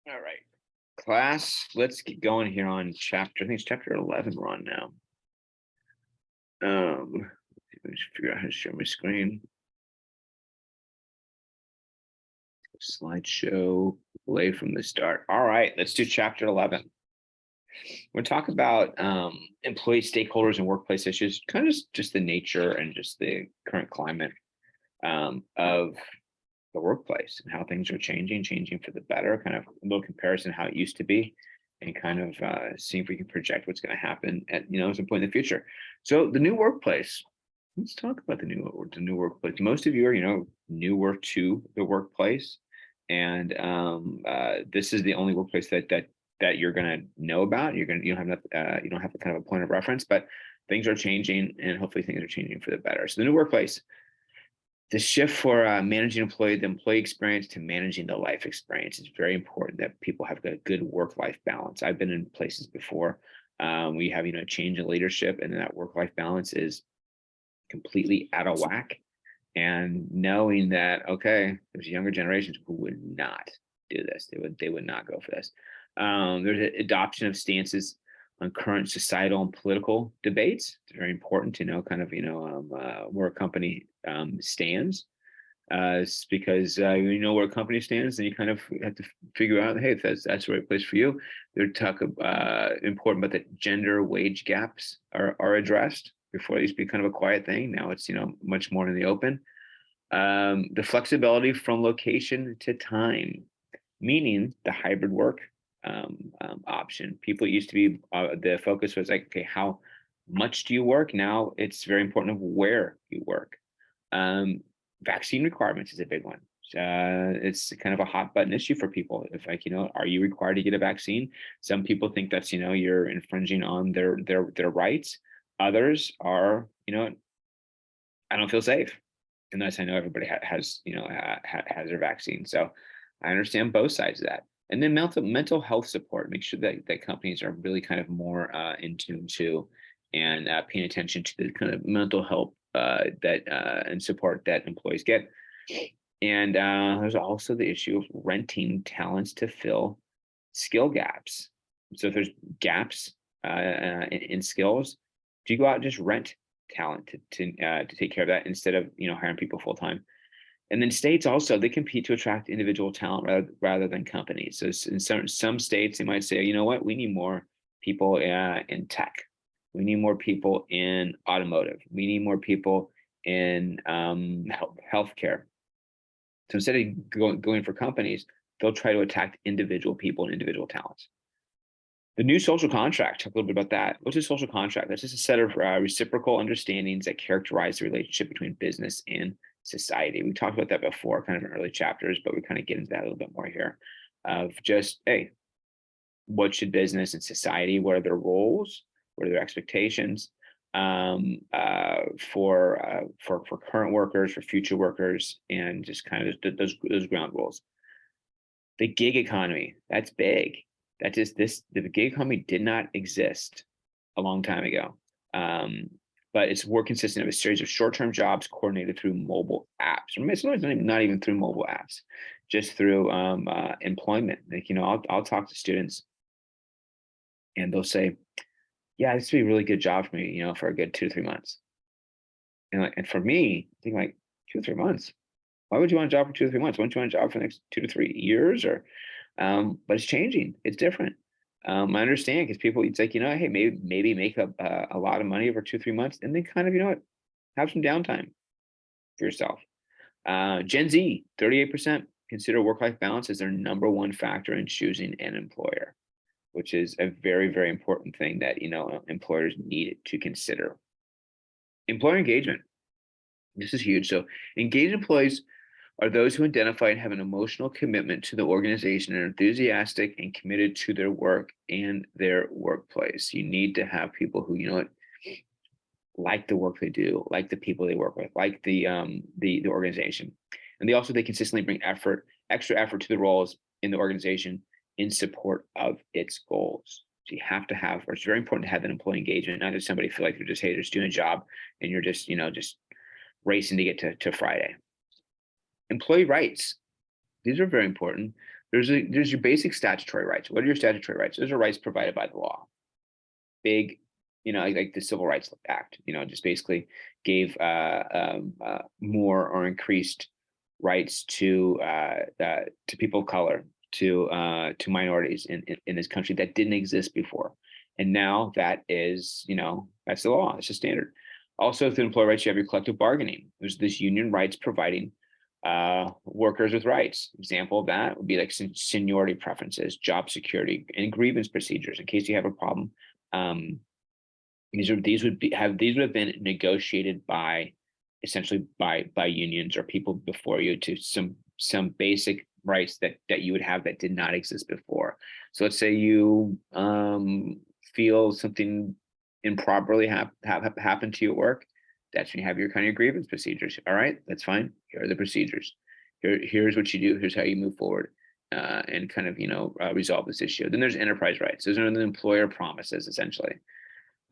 All right, class, let's get going here on chapter, I think it's chapter 11 we're on now. Let me just figure out how to share my screen. Slideshow, play from the start. All right, let's do chapter 11. We're talking about employee stakeholders and workplace issues, kind of just the nature and just the current climate of the workplace and how things are changing for the better, kind of a little comparison how it used to be, and kind of see if we can project what's going to happen at some point in the future. So the new workplace. Let's talk about the new workplace. Most of you are newer to the workplace, and this is the only workplace that you're going to know about. You don't have a kind of a point of reference, but things are changing, and hopefully things are changing for the better. So the new workplace, the shift for managing the employee experience to managing the life experience is very important that people have a good work-life balance. I've been in places before. We have, change in leadership, and that work-life balance is completely out of whack. And knowing that, okay, there's younger generations who would not do this. They would not go for this. There's an adoption of stances on current societal and political debates. It's very important to know kind of, where a company stands. It's because you know where a company stands, and you kind of have to figure out, hey, if that's the right place for you. They're important, but that gender wage gaps are addressed. Before it used to be kind of a quiet thing. Now it's much more in the open. The flexibility from location to time, meaning the hybrid work option. People used to be the focus was like, okay, how much do you work? Now it's very important of where you work. Vaccine requirements is a big one. It's kind of a hot button issue for people. If are you required to get a vaccine? Some people think that's you're infringing on their rights. Others are I don't feel safe unless I know everybody has has their vaccine. So I understand both sides of that. And then mental health support. Make sure that companies are really kind of more in tune to and paying attention to the kind of mental health and support that employees get. And there's also the issue of renting talents to fill skill gaps. So if there's gaps in skills, do you go out and just rent talent to take care of that instead of hiring people full time? And then states also, they compete to attract individual talent rather than companies. So in some states, they might say, you know what, we need more people in tech. We need more people in automotive. We need more people in healthcare. So instead of going for companies, they'll try to attack individual people and individual talents. The new social contract, talk a little bit about that. What's a social contract? That's just a set of reciprocal understandings that characterize the relationship between business and society. We talked about that before, kind of in early chapters, but we kind of get into that a little bit more here of just, hey, what should business and society, what are their roles? What are their expectations for current workers, for future workers, and just kind of those ground rules. The gig economy, that's big. The gig economy did not exist a long time ago. But it's more consistent of a series of short-term jobs coordinated through mobile apps. Sometimes not even through mobile apps, just through employment. Like, I'll talk to students and they'll say, yeah, this would be a really good job for me, for a good 2 to 3 months. And for me, I think like 2 to 3 months. Why would you want a job for 2 to 3 months? Why don't you want a job for the next 2 to 3 years? Or, but it's changing. It's different. I understand because people, it's like, hey, maybe make a lot of money over 2 or 3 months, and then kind of, have some downtime for yourself. Gen Z, 38% consider work-life balance as their number one factor in choosing an employer, which is a very, very important thing that, employers need to consider. Employer engagement. This is huge. So engaged employees are those who identify and have an emotional commitment to the organization and are enthusiastic and committed to their work and their workplace. You need to have people who, like the work they do, like the people they work with, like the organization. And they consistently bring extra effort to the roles in the organization in support of its goals. So you have to have, or it's very important to have that employee engagement, not just somebody feel like they're just, hey, just doing a job and you're just, just racing to get to Friday. Employee rights. These are very important. there's your basic statutory rights. What are your statutory rights? Those are rights provided by the law. Big, like the Civil Rights Act, just basically gave more or increased rights to people of color, to minorities in this country that didn't exist before. And now that is, that's the law. It's a standard. Also, through employee rights, you have your collective bargaining. There's this union rights providing workers with rights. Example of that would be like seniority preferences, job security, and grievance procedures in case you have a problem. These would have been negotiated by essentially by unions or people before you to some basic rights that you would have that did not exist before. So let's say you feel something improperly happened to you at work. That's when you have your kind of grievance procedures. All right, that's fine. Here are the procedures. Here's what you do. Here's how you move forward and kind of resolve this issue. Then there's enterprise rights. Those are the employer promises essentially.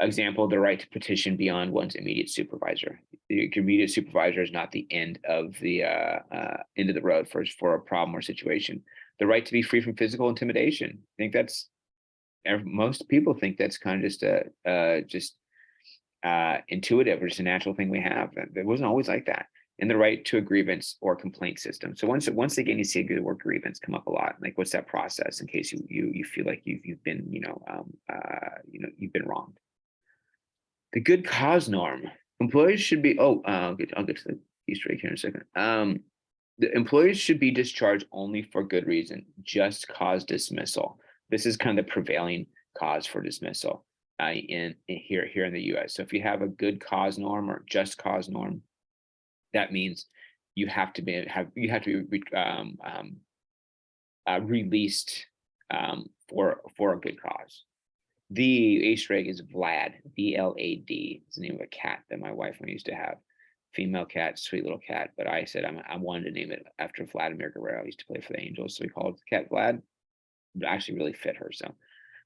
Example, the right to petition beyond one's immediate supervisor. The immediate supervisor is not the end of the road for a problem or situation. The right to be free from physical intimidation. I think most people think that's kind of just intuitive or just a natural thing we have. It wasn't always like that. And the right to a grievance or complaint system. So once again, you see a good work grievance come up a lot. Like, what's that process in case you feel like you've been you've been wronged. The good cause norm. Employees should be. I'll get to the Easter egg here in a second. The employees should be discharged only for good reason, just cause dismissal. This is kind of the prevailing cause for dismissal in here in the U.S. So if you have a good cause norm or just cause norm, that means you have to be released for a good cause. The Easter egg is Vlad, VLAD. It's the name of a cat that my wife and I used to have. Female cat, sweet little cat. But I said I wanted to name it after Vladimir Guerrero. I used to play for the Angels, so we called the cat Vlad. It actually really fit her. So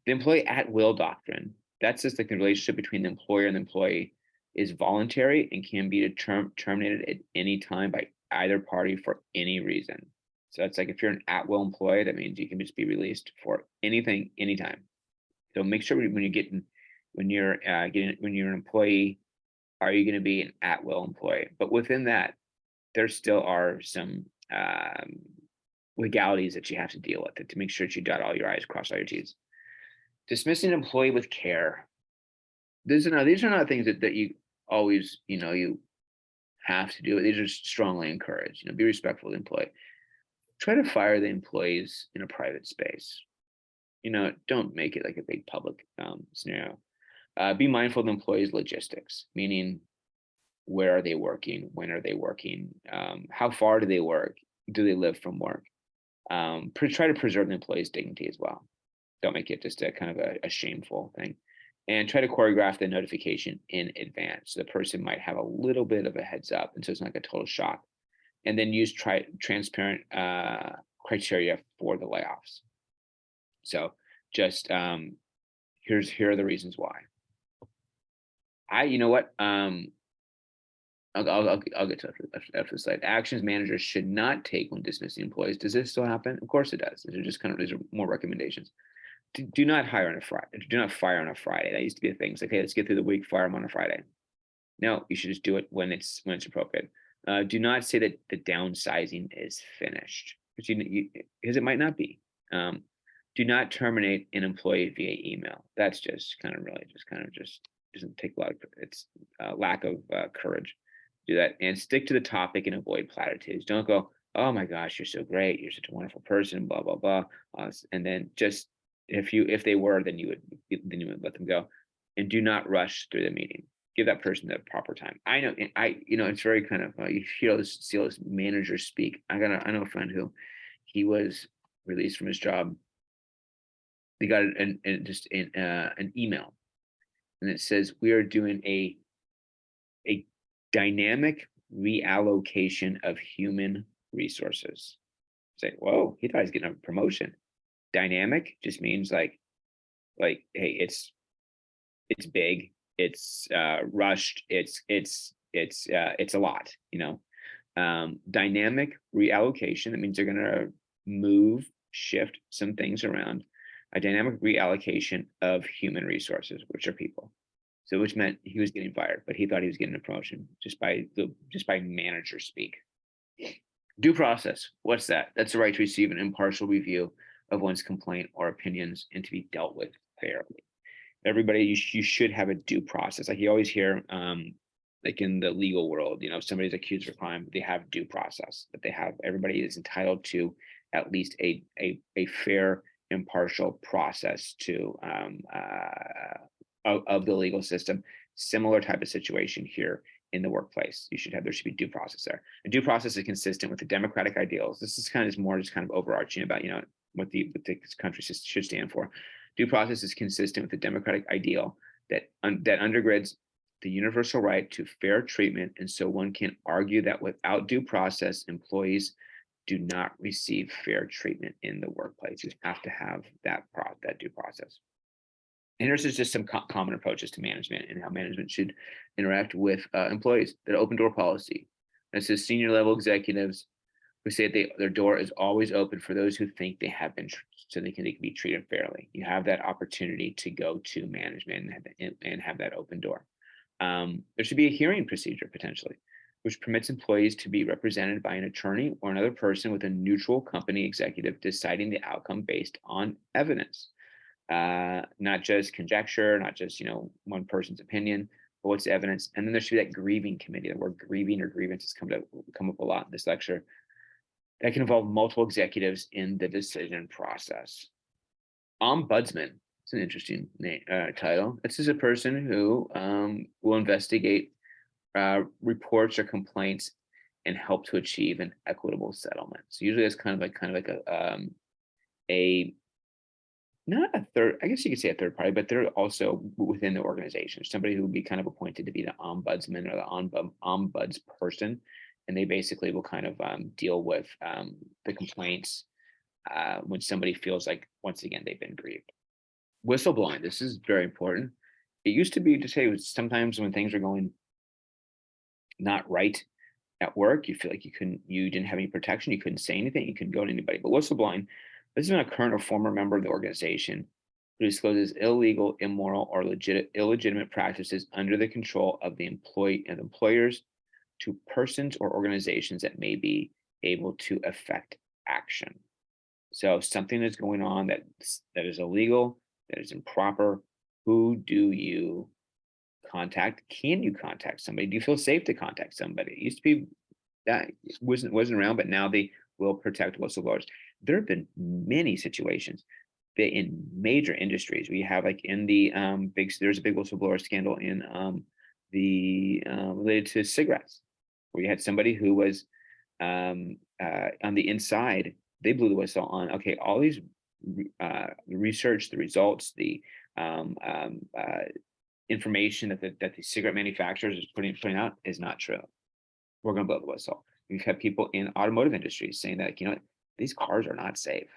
the employee at will doctrine. That's just like the relationship between the employer and the employee is voluntary and can be terminated at any time by either party for any reason. So it's like if you're an at-will employee, that means you can just be released for anything, anytime. So make sure when you're an employee, are you going to be an at-will employee? But within that, there still are some legalities that you have to deal with to make sure that you dot all your I's, cross all your T's. Dismissing an employee with care. These are not things that you always you have to do. These are strongly encouraged. Be respectful of the employee. Try to fire the employees in a private space. Don't make it like a big public scenario. Be mindful of the employees' logistics, meaning where are they working? When are they working? How far do they work? Do they live from work? Try to preserve the employee's dignity as well. Don't make it just a kind of a shameful thing. And try to choreograph the notification in advance. So the person might have a little bit of a heads up, and so it's not like a total shock. And then use transparent criteria for the layoffs. So just here are the reasons why. You know what? I'll get to it after the slide. Actions managers should not take when dismissing employees. Does this still happen? Of course it does. These are more recommendations. Do not hire on a Friday. Do not fire on a Friday. That used to be a thing. It's like, hey, let's get through the week, fire them on a Friday. No, you should just do it when it's appropriate. Do not say that the downsizing is finished, because it might not be. Do not terminate an employee via email. That's just doesn't take a lot of, it's lack of courage. Do that and stick to the topic and avoid platitudes. Don't go, oh my gosh, you're so great, you're such a wonderful person, blah blah blah, and then just if they were, then you would let them go, and do not rush through the meeting. Give that person the proper time. I know, it's very kind of you see all this managers speak. I know a friend who he was released from his job. They got an email, and it says we are doing a dynamic reallocation of human resources. Say, whoa, he thought he's getting a promotion. Dynamic just means like, hey, it's big, it's rushed, it's a lot, Dynamic reallocation, that means they're gonna move shift some things around, a dynamic reallocation of human resources, which are people. So which meant he was getting fired, but he thought he was getting a promotion just by manager speak. Due process. What's that? That's the right to receive an impartial review of one's complaint or opinions and to be dealt with fairly. Everybody, you should have a due process. Like you always hear, like in the legal world, if somebody's accused of a crime, they have due process. That they have. Everybody is entitled to at least a fair, impartial process to of the legal system. Similar type of situation here in the workplace. There should be due process there. And due process is consistent with the democratic ideals. This is more just kind of overarching about what the country should stand for. Due process is consistent with the democratic ideal that undergirds the universal right to fair treatment, and so one can argue that without due process, employees do not receive fair treatment in the workplace. You have to have that due process. And here's just some common approaches to management and how management should interact with employees. That open door policy. That says senior level executives who say their door is always open for those who think they have been, so they can be treated fairly. You have that opportunity to go to management and have that open door. There should be a hearing procedure potentially, which permits employees to be represented by an attorney or another person with a neutral company executive deciding the outcome based on evidence. Not just conjecture, not just one person's opinion, but what's the evidence. And then there should be that grieving committee. The word grieving or grievance has come up a lot in this lecture. That can involve multiple executives in the decision process. Ombudsman. It's an interesting title. This is a person who will investigate reports or complaints and help to achieve an equitable settlement. So usually it's kind of like a not a third, I guess you could say a third party, but they're also within the organization. Somebody who would be kind of appointed to be the ombudsman or the ombuds person. And they basically will kind of deal with the complaints when somebody feels like, once again, they've been grieved. Whistleblowing, this is very important. It used to be to say sometimes when things are going not right at work, you feel like you didn't have any protection, you couldn't say anything, you couldn't go to anybody. But whistleblowing, this is when a current or former member of the organization who discloses illegal, immoral, or illegitimate practices under the control of the employee and employers to persons or organizations that may be able to affect action. So something is going on that is illegal, that is improper. Who do you contact? Can you contact somebody? Do you feel safe to contact somebody? It used to be that wasn't around, but now they will protect whistleblowers. There have been many situations that in major industries we have, like in the there's a big whistleblower scandal in related to cigarettes, where you had somebody who was on the inside. They blew the whistle on, okay, all these research, the results, the information that the cigarette manufacturers is putting out is not true. We're going to blow the whistle. We've had people in automotive industries saying that, these cars are not safe,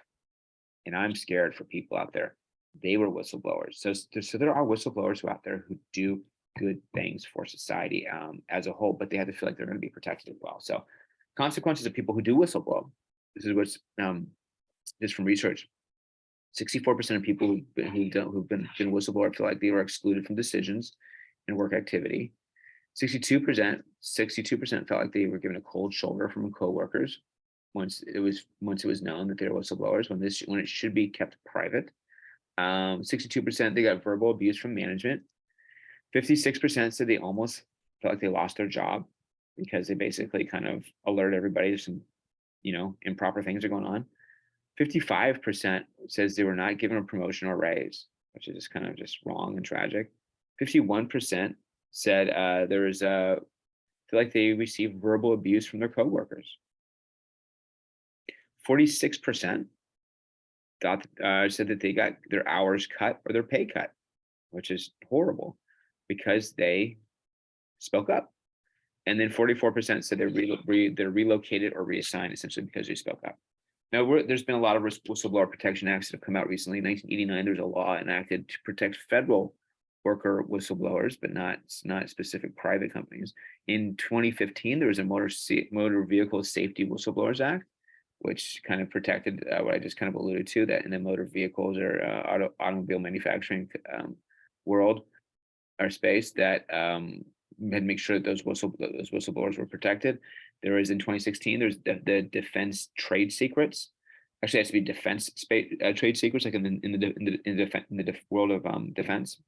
and I'm scared for people out there. They were whistleblowers. So there are whistleblowers who out there who do good things for society as a whole, but they have to feel like they're going to be protected as well. So consequences of people who do whistleblow. This is what's just from research. 64% of people who've been whistleblower feel like they were excluded from decisions and work activity. 62% felt like they were given a cold shoulder from coworkers once it was known that they were whistleblowers, when it should be kept private. 62% they got verbal abuse from management. 56% said they almost felt like they lost their job because they basically kind of alert everybody to some, improper things are going on. 55% says they were not given a promotion or raise, which is kind of just wrong and tragic. 51% said feel like they received verbal abuse from their coworkers. 46% said that they got their hours cut or their pay cut, which is horrible because they spoke up. And then 44% said they're relocated or reassigned essentially because they spoke up. Now, there's been a lot of whistleblower protection acts that have come out recently. In 1989, there's a law enacted to protect federal worker whistleblowers, but not specific private companies. In 2015, there was a Motor Vehicle Safety Whistleblowers Act, which kind of protected what I just kind of alluded to, that in the motor vehicles or automobile manufacturing world or space, that had make sure that those whistleblowers were protected. There is in 2016, there's the defense trade secrets. Actually, it has to be defense space trade secrets, like in the world of defense.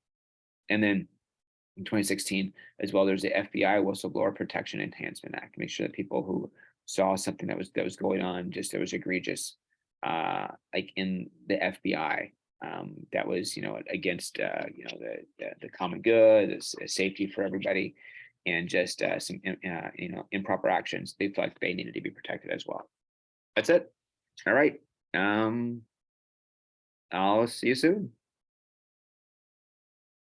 And then in 2016 as well, there's the FBI Whistleblower Protection Enhancement Act. Make sure that people who saw something that was going on, just that was egregious, like in the FBI, that was against the common good, safety for everybody, and just some improper actions. They felt like they needed to be protected as well. That's it. All right. I'll see you soon.